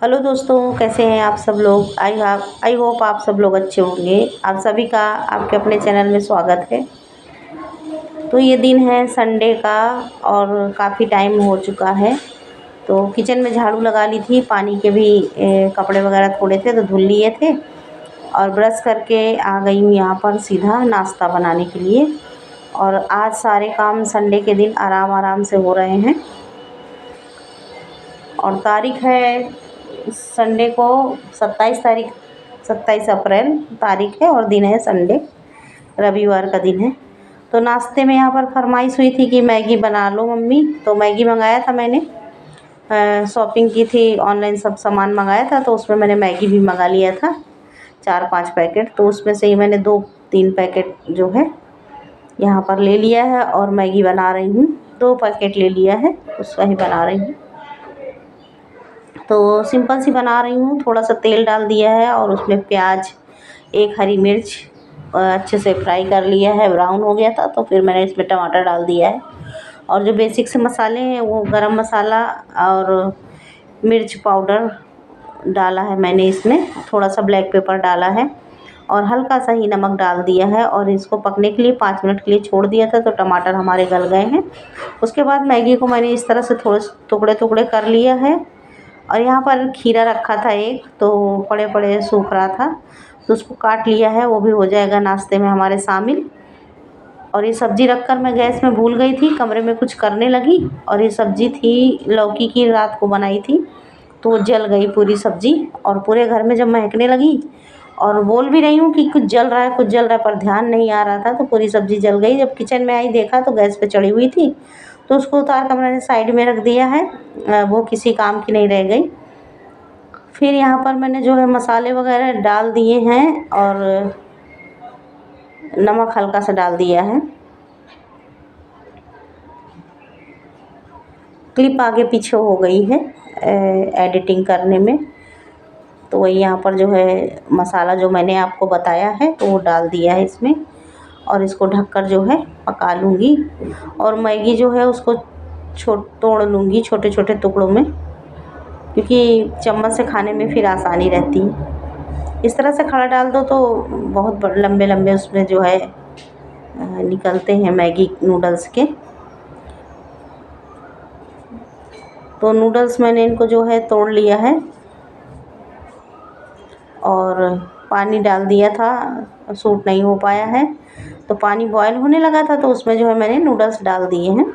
Hello दोस्तों, कैसे हैं आप सब लोग। आई होप आप सब लोग अच्छे होंगे। आप सभी का आपके अपने चैनल में स्वागत है। तो ये दिन है संडे का और काफ़ी टाइम हो चुका है। तो किचन में झाड़ू लगा ली थी, पानी के भी कपड़े वगैरह थोड़े थे तो धुल लिए थे और ब्रश करके आ गई हूँ यहाँ पर सीधा नाश्ता बनाने के लिए। और आज सारे काम संडे के दिन आराम आराम से हो रहे हैं। और तारीख है संडे को 27 अप्रैल तारीख है और दिन है संडे, रविवार का दिन है। तो नाश्ते में यहाँ पर फरमाइश हुई थी कि मैगी बना लो मम्मी, तो मैगी मंगाया था मैंने। शॉपिंग की थी ऑनलाइन, सब सामान मंगाया था तो उसमें मैंने मैगी भी मंगा लिया था 4-5 पैकेट। तो उसमें से ही मैंने 2-3 पैकेट जो है यहाँ पर ले लिया है और मैगी बना रही हूँ। 2 पैकेट ले लिया है, उसका ही बना रही हूँ। तो सिंपल सी बना रही हूँ। थोड़ा सा तेल डाल दिया है और उसमें प्याज, 1 हरी मिर्च अच्छे से फ्राई कर लिया है। ब्राउन हो गया था तो फिर मैंने इसमें टमाटर डाल दिया है। और जो बेसिक से मसाले हैं वो गरम मसाला और मिर्च पाउडर डाला है मैंने इसमें। थोड़ा सा ब्लैक पेपर डाला है और हल्का सा ही नमक डाल दिया है और इसको पकने के लिए 5 मिनट के लिए छोड़ दिया था। तो टमाटर हमारे गल गए हैं। उसके बाद मैगी को मैंने इस तरह से थोड़े टुकड़े टुकड़े कर लिया है। और यहाँ पर खीरा रखा था एक, तो पड़े पड़े सूख रहा था तो उसको काट लिया है, वो भी हो जाएगा नाश्ते में हमारे शामिल। और ये सब्ज़ी रखकर मैं गैस में भूल गई थी, कमरे में कुछ करने लगी और ये सब्ज़ी थी लौकी की, रात को बनाई थी तो जल गई पूरी सब्ज़ी। और पूरे घर में जब महकने लगी और बोल भी रही हूँ कि कुछ जल रहा है कुछ जल रहा है, पर ध्यान नहीं आ रहा था तो पूरी सब्ज़ी जल गई। जब किचन में आई देखा तो गैस पे चढ़ी हुई थी, तो उसको उतार कर मैंने साइड में रख दिया है। वो किसी काम की नहीं रह गई। फिर यहाँ पर मैंने जो है मसाले वगैरह डाल दिए हैं और नमक हल्का सा डाल दिया है। क्लिप आगे पीछे हो गई है एडिटिंग करने में, तो वही यहाँ पर जो है मसाला जो मैंने आपको बताया है तो वो डाल दिया है इसमें। और इसको ढककर जो है पका लूँगी। और मैगी जो है उसको तोड़ लूँगी छोटे छोटे टुकड़ों में, क्योंकि चम्मच से खाने में फिर आसानी रहती है। इस तरह से खड़ा डाल दो तो बहुत लंबे लंबे उसमें जो है निकलते हैं मैगी नूडल्स के। तो नूडल्स मैंने इनको जो है तोड़ लिया है और पानी डाल दिया था, सूट नहीं हो पाया है तो पानी बॉयल होने लगा था तो उसमें जो है मैंने नूडल्स डाल दिए हैं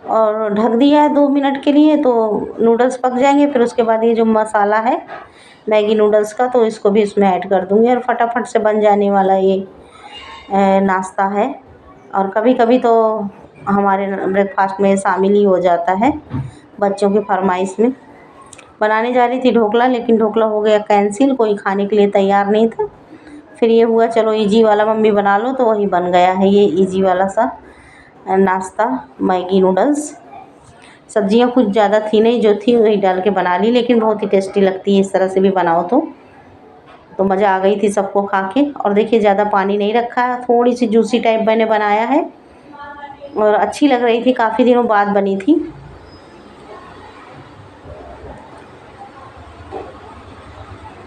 और ढक दिया है 2 मिनट के लिए। तो नूडल्स पक जाएंगे, फिर उसके बाद ये जो मसाला है मैगी नूडल्स का तो इसको भी इसमें ऐड कर दूँगी और फटाफट से बन जाने वाला ये नाश्ता है। और कभी कभी तो हमारे ब्रेकफास्ट में शामिल ही हो जाता है बच्चों की फरमाइश में। बनाने जा रही थी ढोकला, लेकिन ढोकला हो गया कैंसिल, कोई खाने के लिए तैयार नहीं था। फिर ये हुआ चलो इजी वाला मम्मी बना लो, तो वही बन गया है ये इजी वाला सा नाश्ता, मैगी नूडल्स। सब्जियां कुछ ज़्यादा थी नहीं, जो थी वही डाल के बना ली, लेकिन बहुत ही टेस्टी लगती है इस तरह से भी बनाओ तो मज़ा आ गई थी सबको खा के। और देखिए ज़्यादा पानी नहीं रखा है, थोड़ी सी जूसी टाइप मैंने बनाया है और अच्छी लग रही थी, काफ़ी दिनों बाद बनी थी।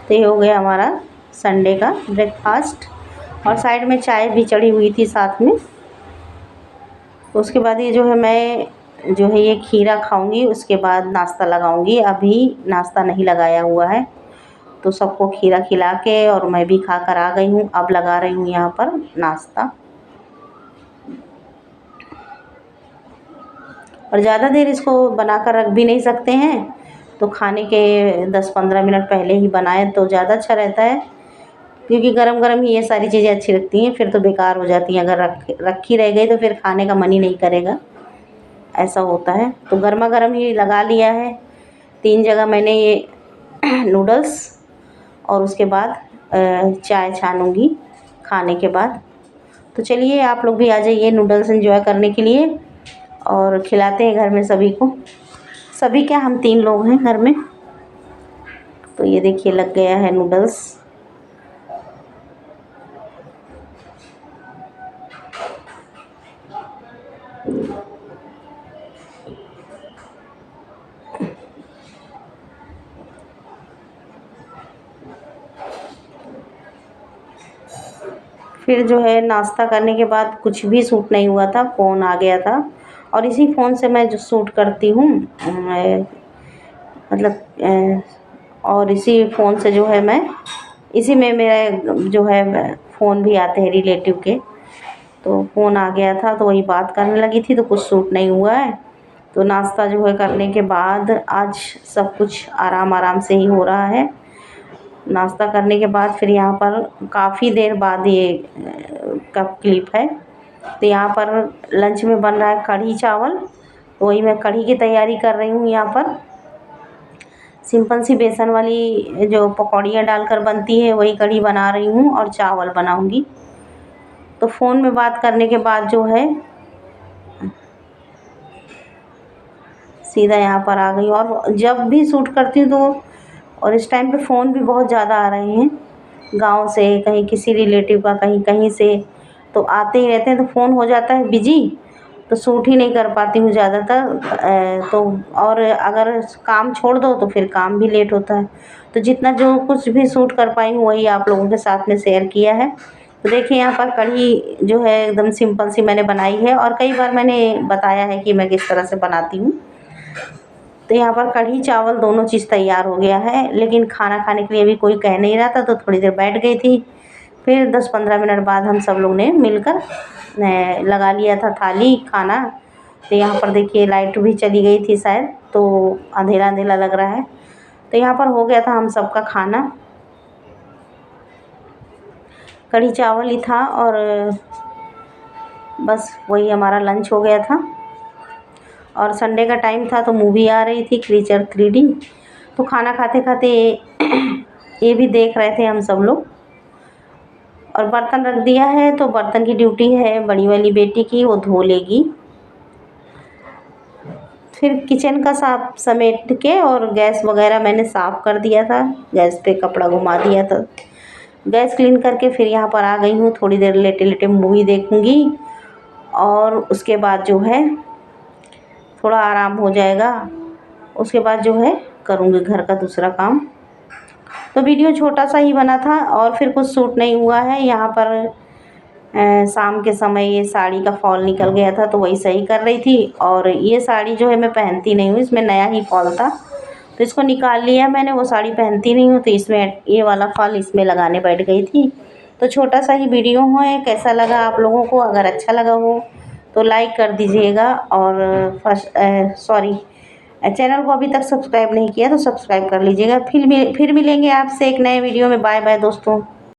तो ये हो गया हमारा संडे का ब्रेकफास्ट और साइड में चाय भी चढ़ी हुई थी साथ में। उसके बाद ये जो है मैं जो है ये खीरा खाऊंगी, उसके बाद नाश्ता लगाऊंगी। अभी नाश्ता नहीं लगाया हुआ है तो सबको खीरा खिला के और मैं भी खा कर आ गई हूँ। अब लगा रही हूँ यहाँ पर नाश्ता। और ज़्यादा देर इसको बनाकर रख भी नहीं सकते हैं, तो खाने के 10-15 मिनट पहले ही बनाएं तो ज़्यादा अच्छा रहता है, क्योंकि गरम गरम ही ये सारी चीज़ें अच्छी लगती हैं, फिर तो बेकार हो जाती हैं। अगर रखी रह गई तो फिर खाने का मन ही नहीं करेगा, ऐसा होता है। तो गर्मा गर्म ही लगा लिया है 3 जगह मैंने ये नूडल्स। और उसके बाद चाय छानूँगी खाने के बाद। तो चलिए आप लोग भी आ जाइए नूडल्स एंजॉय करने के लिए और खिलाते हैं घर में सभी को। सभी क्या, हम 3 लोग हैं घर में। तो ये देखिए लग गया है नूडल्स। फिर जो है नाश्ता करने के बाद कुछ भी सूट नहीं हुआ था, फ़ोन आ गया था और इसी फ़ोन से मैं जो शूट करती हूँ मतलब और इसी फ़ोन से जो है मैं इसी में मेरा जो है फ़ोन भी आते हैं रिलेटिव के, तो फ़ोन आ गया था तो वही बात करने लगी थी, तो कुछ शूट नहीं हुआ है। तो नाश्ता जो है करने के बाद आज सब कुछ आराम आराम से ही हो रहा है। नाश्ता करने के बाद फिर यहाँ पर काफ़ी देर बाद ये का क्लिप है। तो यहाँ पर लंच में बन रहा है कढ़ी चावल, तो वही मैं कढ़ी की तैयारी कर रही हूँ। यहाँ पर सिंपल सी बेसन वाली जो पकौड़ियाँ डालकर बनती है वही कढ़ी बना रही हूँ और चावल बनाऊँगी। तो फ़ोन में बात करने के बाद जो है सीधा यहाँ पर आ गई, और जब भी शूट करती हूँ तो और इस टाइम पे फ़ोन भी बहुत ज़्यादा आ रहे हैं गांव से, कहीं किसी रिलेटिव का, कहीं कहीं से, तो आते ही रहते हैं, तो फ़ोन हो जाता है बिजी, तो शूट ही नहीं कर पाती हूँ ज़्यादातर। तो और अगर काम छोड़ दो तो फिर काम भी लेट होता है, तो जितना जो कुछ भी शूट कर पाई हूँ वही आप लोगों के साथ में शेयर किया है। तो देखिए यहाँ पर कढ़ी जो है एकदम सिंपल सी मैंने बनाई है, और कई बार मैंने बताया है कि मैं किस तरह से बनाती हूँ। तो यहाँ पर कढ़ी चावल दोनों चीज़ तैयार हो गया है, लेकिन खाना खाने के लिए अभी कोई कह नहीं रहा था, तो थोड़ी देर बैठ गई थी। फिर 10-15 मिनट बाद हम सब लोग ने मिलकर लगा लिया था थाली खाना। तो यहाँ पर देखिए लाइट भी चली गई थी शायद, तो अंधेरा अंधेरा लग रहा है। तो यहाँ पर हो गया था हम सबका खाना, कढ़ी चावल ही था, और बस वही हमारा लंच हो गया था। और संडे का टाइम था तो मूवी आ रही थी क्रीचर 3D, तो खाना खाते खाते ये भी देख रहे थे हम सब लोग। और बर्तन रख दिया है, तो बर्तन की ड्यूटी है बड़ी वाली बेटी की, वो धो लेगी। फिर किचन का साफ समेट के और गैस वगैरह मैंने साफ़ कर दिया था, गैस पे कपड़ा घुमा दिया था। गैस क्लीन करके फिर यहाँ पर आ गई हूँ, थोड़ी देर लेटे लेटे मूवी देखूँगी, और उसके बाद जो है थोड़ा आराम हो जाएगा। उसके बाद जो है करूँगी घर का दूसरा काम। तो वीडियो छोटा सा ही बना था और फिर कुछ शूट नहीं हुआ है। यहाँ पर शाम के समय ये साड़ी का फॉल निकल गया था, तो वही सही कर रही थी। और ये साड़ी जो है मैं पहनती नहीं हूँ, इसमें नया ही फॉल था, तो इसको निकाल लिया मैंने। वो साड़ी पहनती नहीं हूँ, तो इसमें ये वाला फॉल इसमें लगाने बैठ गई थी। तो छोटा सा ही वीडियो है, कैसा लगा आप लोगों को? अगर अच्छा लगा हो तो लाइक कर दीजिएगा, और चैनल को अभी तक सब्सक्राइब नहीं किया तो सब्सक्राइब कर लीजिएगा। फिर मिलेंगे आपसे एक नए वीडियो में। बाय बाय दोस्तों।